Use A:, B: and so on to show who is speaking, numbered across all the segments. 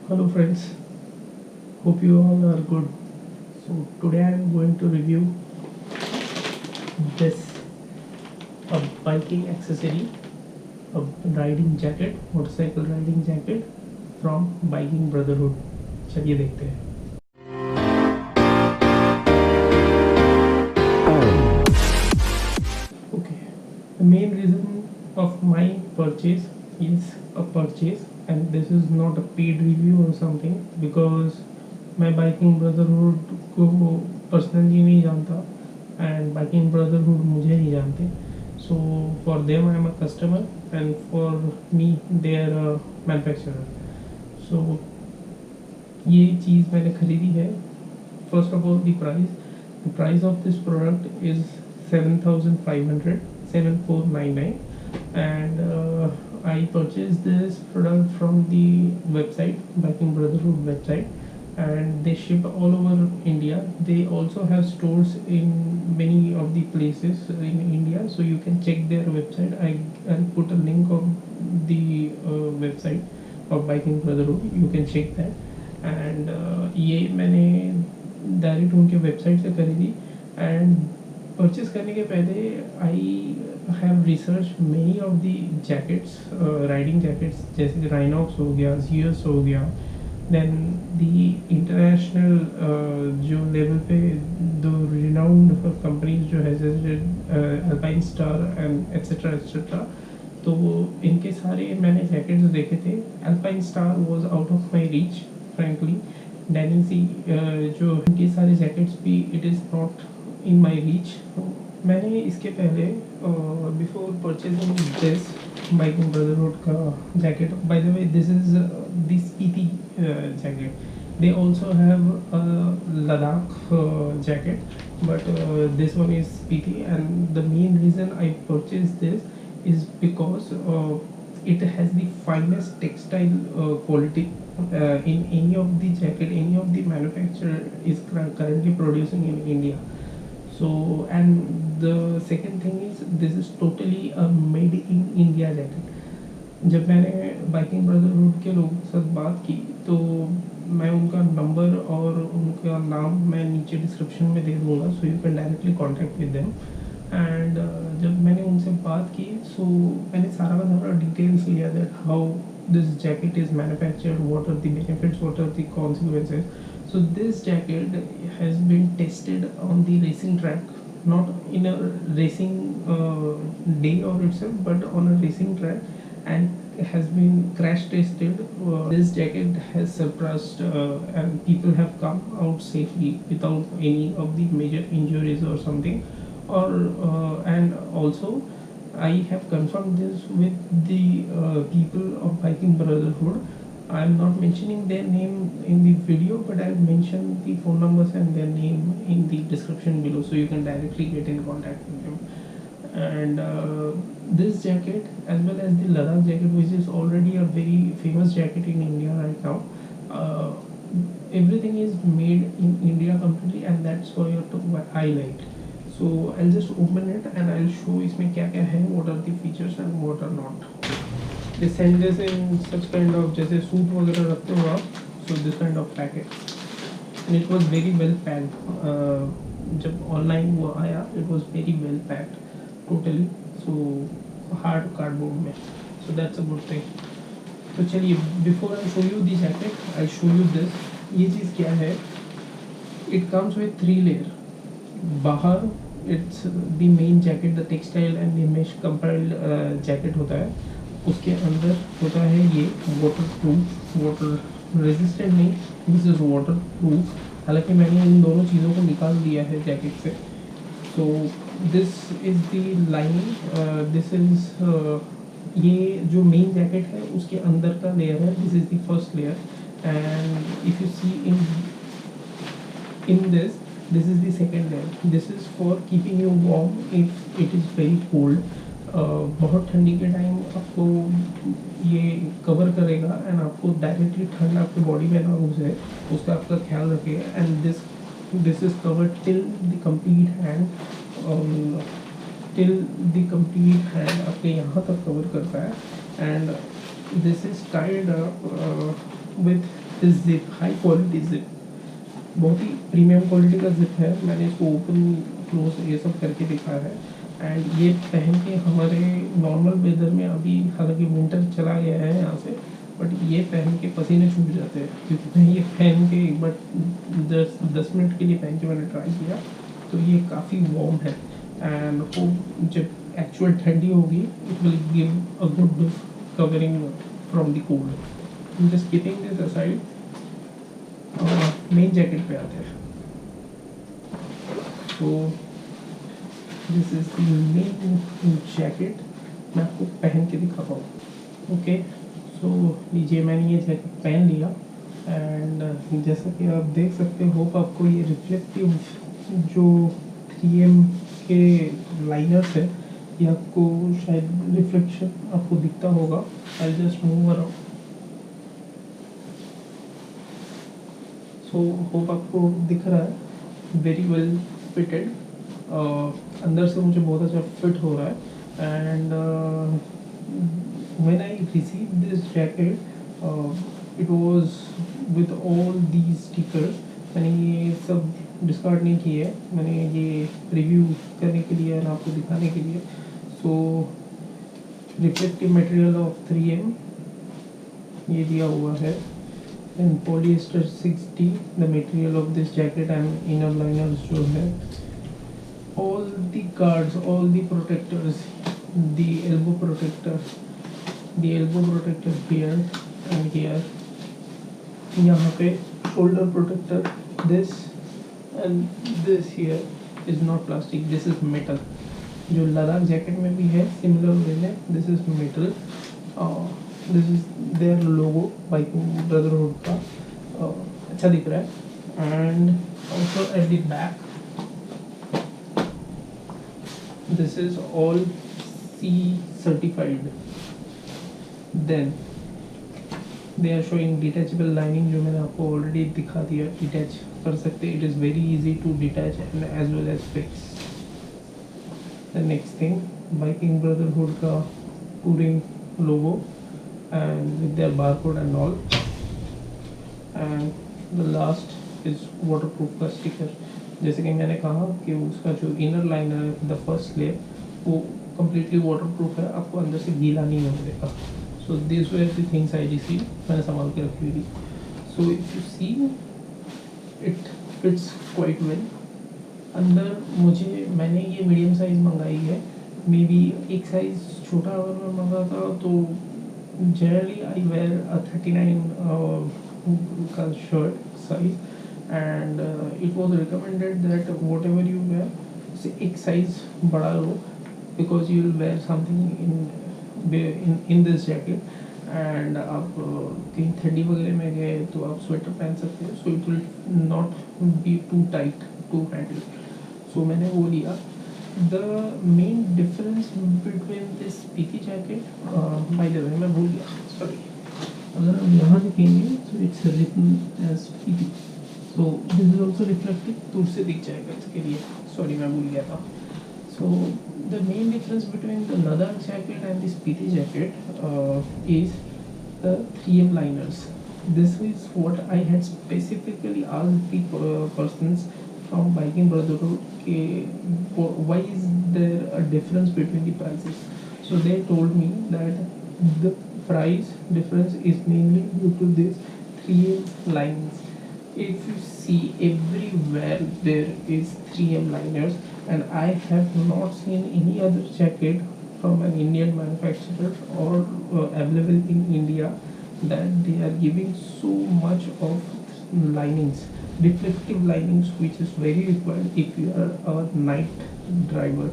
A: Hello friends, hope you all are good. So today I am going to review this a biking accessory, a riding jacket, motorcycle riding jacket from Biking Brotherhood. चलिए देखते हैं. Okay, the main reason of my purchase is a purchase, and this is not a paid review or something, because मैं biking brotherhood को personally नहीं जानता and biking brotherhood मुझे नहीं जानते. So for them I am a customer and for me they are a manufacturer. So ये चीज़ मैंने खरीदी है. First of all the price of this product is 7,500, 7,499, and I purchased this product from the website, Biking Brotherhood website, and they ship all over India. They also have stores in many of the places in India, so you can check their website. I'll put a link of the website of Biking Brotherhood. You can check that. And ये मैंने direct उनके website से खरीदी. And purchase करने के पहले I have research many of the jackets, riding jackets, जैसे Rynox हो गया, जियस हो गया, देन दी इंटरनेशनल जो लेवल पे दो रिनाउंड कंपनीज जो है जैसे Alpinestars and etcetera etcetera. तो इनके सारे मैंने जैकेट्स देखे थे. Alpinestars was out of my reach frankly. Dainese जो इनके सारे जैकेट्स भी it is not in my reach. मैंने इसके पहले before purchasing this biking brotherhood का jacket, by the way this is the Spiti jacket. They also have Ladakh jacket, but this one is Spiti. And the main reason I purchase this is because it has the finest textile quality in any of the jacket any of the manufacturer is currently producing in India. So, and the second thing is this is totally a made in India jacket. जब मैंने biking brotherhood के लोगों के साथ बात की तो मैं उनका नंबर और उनका नाम मैं नीचे डिस्क्रिप्शन में दे दूँगा, so you can directly contact with them. And जब मैंने उनसे बात की सो मैंने सारा का सारा डिटेल्स लिया that how this jacket is manufactured, what are the benefits, what are the consequences. So this jacket has been tested on the racing track, not in a racing day or itself, but on a racing track, and has been crash tested. This jacket has surpassed and people have come out safely without any of the major injuries or something. Or and also I have confirmed this with the people of Biking Brotherhood. I am not mentioning their name in the video, but I have mentioned the phone numbers and their name in the description below, so you can directly get in contact with them. And this jacket, as well as the Ladakh jacket, which is already a very famous jacket in India right now, everything is made in India completely, and that's what I like. So I'll just open it and I'll show इसमें क्या क्या है, what are the features and what are not. They send this in such kind of जैसे suit वगैरह रखते हो आप, so this kind of packet. And it was very well packed. जब ऑनलाइन वो आया it was very well packed totally. So hard cardboard में, so that's a good thing. तो चलिए before I show you the jacket, I show you this. ये चीज़ क्या है? It comes with 3 layer. बाहर it's the main jacket, the textile and the mesh compiled jacket होता है. उसके अंदर होता है ये वाटर प्रूफ, वाटर रेजिस्टेंट नहीं, दिस इज़ वाटर प्रूफ. हालांकि मैंने इन दोनों चीज़ों को निकाल दिया है जैकेट से. So this is the lining, this is ये जो मेन जैकेट है उसके अंदर का लेयर है. This is the first layer. And if you see in this is the second layer. This is for keeping you warm if it is very cold. बहुत ठंडी के टाइम आपको ये कवर करेगा एंड आपको डायरेक्टली ठंड आपके बॉडी में ना घुसे, उसका आपका ख्याल रखेगा. And this is covered till the complete hand, आपके यहाँ तक कवर करता है. And this is tied up with this zip high quality zip, बहुत ही प्रीमियम क्वालिटी का जिप है। मैंने इसको ओपन क्लोज ये सब करके दिखा है। एंड ये पहन के हमारे नॉर्मल वेदर में, अभी हालांकि विंटर चला गया है यहाँ से, बट ये पहन के पसीने छूट जाते हैं, क्योंकि मैं ये पहन के एक बार 10 मिनट के लिए पहन के मैंने ट्राई किया, तो ये काफ़ी वार्म है। एंड वो जब एक्चुअल ठंडी होगी, it will give a good covering from the cold. Just keeping this aside, main jacket पे आते हैं। तो this is the main jacket, मैं आपको पहन के दिखाता हूँ। ओके, सो लीजिए, मैंने ये जैकेट पहन लिया। एंड जैसा कि आप देख सकते हो, होप आपको ये रिफ्लेक्टिव जो 3M के लाइनर्स है, ये आपको शायद रिफ्लेक्शन आपको दिखता होगा। I just move around, so hope आपको दिख रहा है। वेरी वेल फिटेड, अंदर से मुझे बहुत अच्छा फिट हो रहा है। And when I receive this jacket, it was with all these stickers. मैंने ये सब डिस्कार्ड नहीं किए है, मैंने ये रिव्यू करने के लिए और आपको दिखाने के लिए। सो रिफ्लेक्टिव मटेरियल ऑफ 3M ये दिया हुआ है। And polyester 60 the material of this jacket, and inner liners जो है, all the cards, all the protectors, the elbow protector here and here, यहाँ पे shoulder protector, this and this here is not plastic, this is metal। जो Ladakh jacket में भी है similar way में, this is metal. This is their logo, biking brotherhood का, अच्छा दिख रहा है। And also at the back, this is all C certified. Then they are showing detachable lining, जो मैंने आपको ऑलरेडी दिखा दिया, डिटैच कर सकते। It is very easy to detach and as well as fix. The next thing, biking brotherhood का touring logo and with their barcode and all, and the last is waterproof का स्टिकर। जैसे कि मैंने कहा कि उसका जो इनर लाइनर है, द फर्स्ट लेयर, वो कम्प्लीटली वाटरप्रूफ है, आपको अंदर से गीला नहीं होने देगा। So this were the things I receive, मैंने संभाल के रखी हुई थी। So if you see, it fits quite well. अंदर मैंने ये मीडियम साइज़ मंगाई है, मे बी एक साइज़ छोटा अगर मैं मंगाता तो generally I wear a 39 का shirt size, and it was recommended that whatever you wear, से एक size बड़ा लो, because you will wear something in this jacket, and आप कहीं ठंडी वगैरह में गए तो आप स्वेटर पहन सकते हैं, so it will not be too tight, too handy। so मैंने वो लिया। The main difference between this Spiti jacket, by the way, मैं भूल गया, sorry, अगर हम यहाँ देखेंगे तो it's written as Spiti, so this is also reflective, दूर से दिख जाएगा इसके लिए, sorry मैं भूल गया था। So the main difference between the Ladakh jacket and the Spiti jacket is the 3M liners. This is what I had specifically asked the persons from Biking Brotherhood, why is there a difference between the prices? So they told me that the price difference is mainly due to these 3M lines. If you see, everywhere there is 3M liners, and I have not seen any other jacket from an Indian manufacturer or available in India that they are giving so much of linings, reflective linings, which is very required if you are a night driver.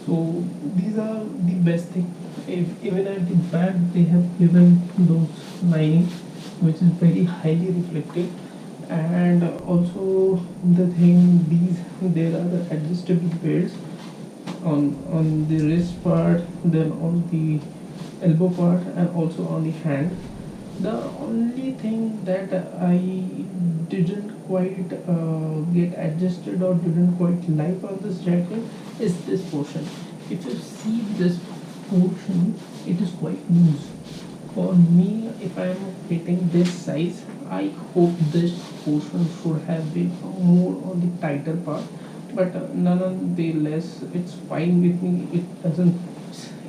A: So these are the best thing. Even at the back they have given those lining, which is very highly reflective. And also the thing, there are the adjustable belts on the wrist part, then on the elbow part, and also on the hand. The only thing that I didn't quite get adjusted or didn't quite like on this jacket is this portion. If you see this portion, it is quite loose. For me, if I am fitting this size, I hope this portion should have been more on the tighter part, but nonetheless, it's fine with me. It doesn't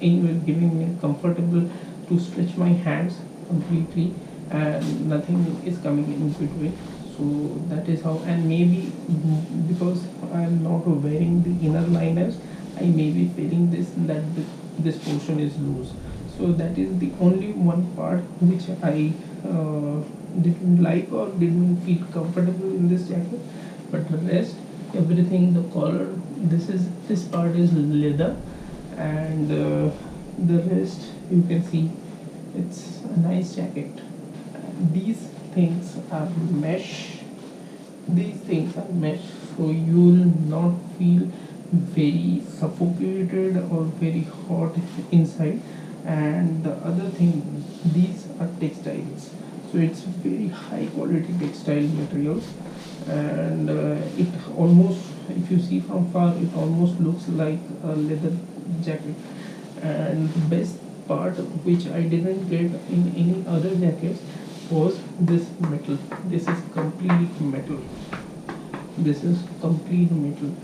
A: anywhere giving me comfortable to stretch my hands completely, and nothing is coming in between. So that is how, and maybe because I am not wearing the inner liners, I may be feeling this portion is loose. So that is the only one part which I didn't like or didn't feel comfortable in this jacket. But the rest, everything, the collar, this part is leather, and the rest you can see it's a nice jacket. These things are mesh. These things are mesh, so you will not feel very suffocated or very hot inside. And the other thing, these are textiles, so it's very high quality textile materials, and it almost, if you see from far, it almost looks like a leather jacket. And the best part which I didn't get in any other jackets was this metal. This is complete metal. This is complete metal.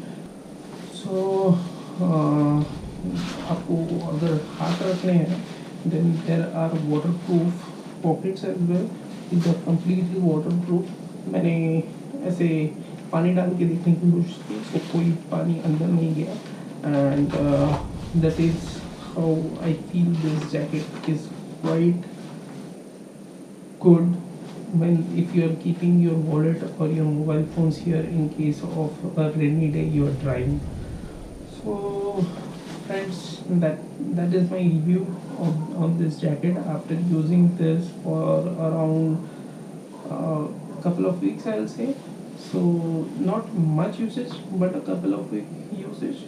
A: So आपको अगर हाथ रखने हैं, then there are waterproof pockets as well. These are completely waterproof. मैंने ऐसे पानी डाल के देखने की कोशिश की, तो कोई पानी अंदर नहीं गया, and that is how I feel this jacket is quite good when if you are keeping your wallet or your mobile phones here in case of a rainy day you are driving. So friends, that is my review on this jacket after using this for around couple of weeks, I'll say. So not much usage, but a couple of week usage.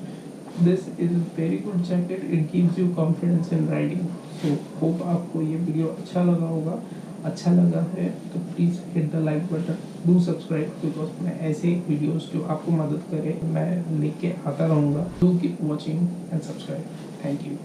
A: This is a very good jacket. It gives you confidence in riding. So hope आपको ये video अच्छा लगा होगा. अच्छा लगा है तो please hit the like button, do subscribe, because मैं ऐसे वीडियोस जो आपको मदद करे मैं लेके आता रहूँगा. Do keep watching and subscribe. Thank you.